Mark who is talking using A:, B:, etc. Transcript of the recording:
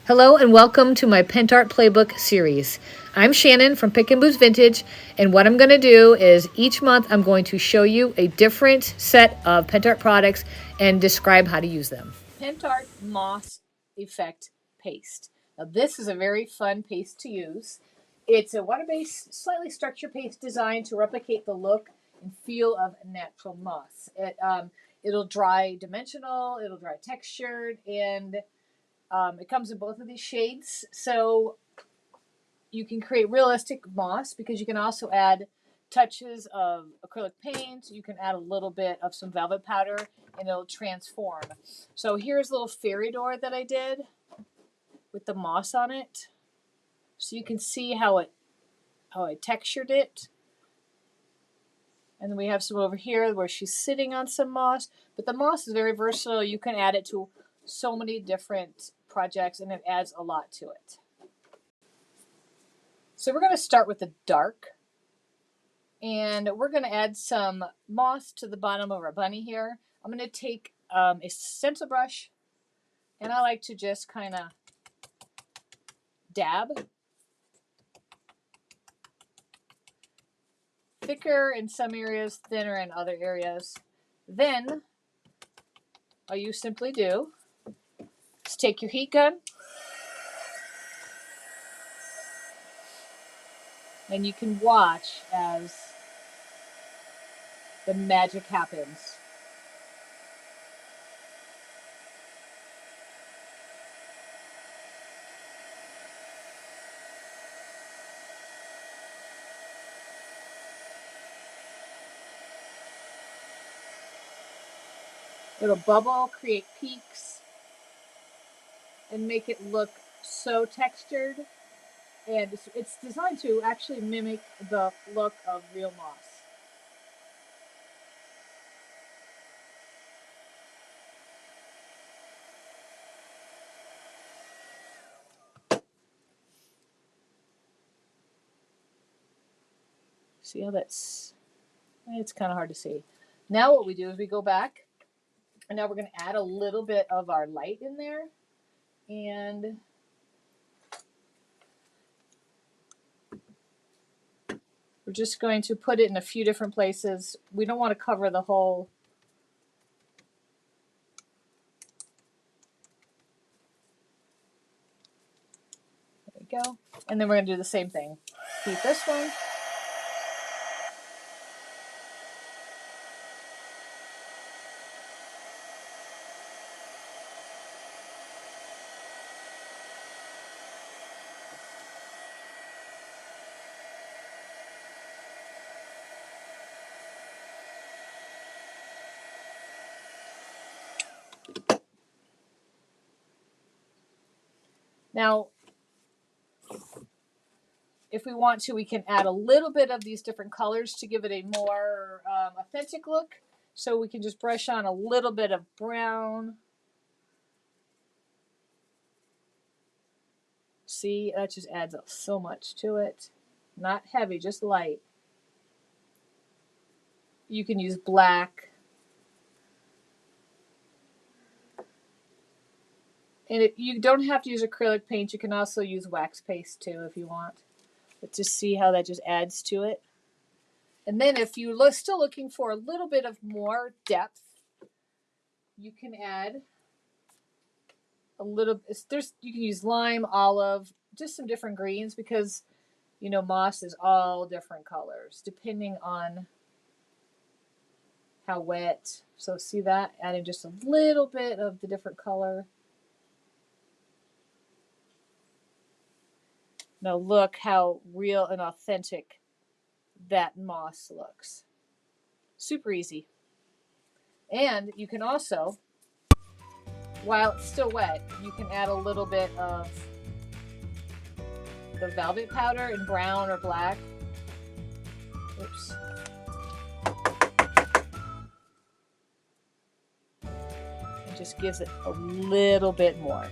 A: Hello and welcome to my Pentart Playbook series. I'm Shannon from Pick and Boost Vintage, and what I'm going to do is each month I'm going to show you a different set of Pentart products and describe how to use them. Pentart Moss Effect Paste. Now this is a very fun paste to use. It's a water-based, slightly structured paste designed to replicate the look and feel of natural moss. It'll dry dimensional, it'll dry textured, and it comes in both of these shades, so you can create realistic moss because you can also add touches of acrylic paint. You can add a little bit of some velvet powder and it'll transform. So here's a little fairy door that I did with the moss on it. So you can see how I textured it. And then we have some over here where she's sitting on some moss. But the moss is very versatile. You can add it to so many different projects and it adds a lot to it. So we're going to start with the dark. And we're going to add some moss to the bottom of our bunny here. I'm going to take a stencil brush. And I like to just kind of dab. Thicker in some areas, thinner in other areas. Then, all you simply do is take your heat gun and you can watch as the magic happens. It'll bubble, create peaks, and make it look so textured. And it's designed to actually mimic the look of real moss. See how it's kind of hard to see. Now what we do is we go back, and now we're going to add a little bit of our light in there. And we're just going to put it in a few different places. We don't want to cover the whole. There we go. And then we're going to do the same thing. Keep this one. Now, if we want to, we can add a little bit of these different colors to give it a more authentic look. So we can just brush on a little bit of brown. See, that just adds up so much to it. Not heavy, just light. You can use black. And you don't have to use acrylic paint. You can also use wax paste too if you want. But just see how that just adds to it. And then if you're still looking for a little bit of more depth, you can add a little. You can use lime, olive, just some different greens because you know moss is all different colors depending on how wet. So see that? Adding just a little bit of the different color. Now look how real and authentic that moss looks. Super easy. And you can also, while it's still wet, you can add a little bit of the velvet powder in brown or black. Oops. It just gives it a little bit more.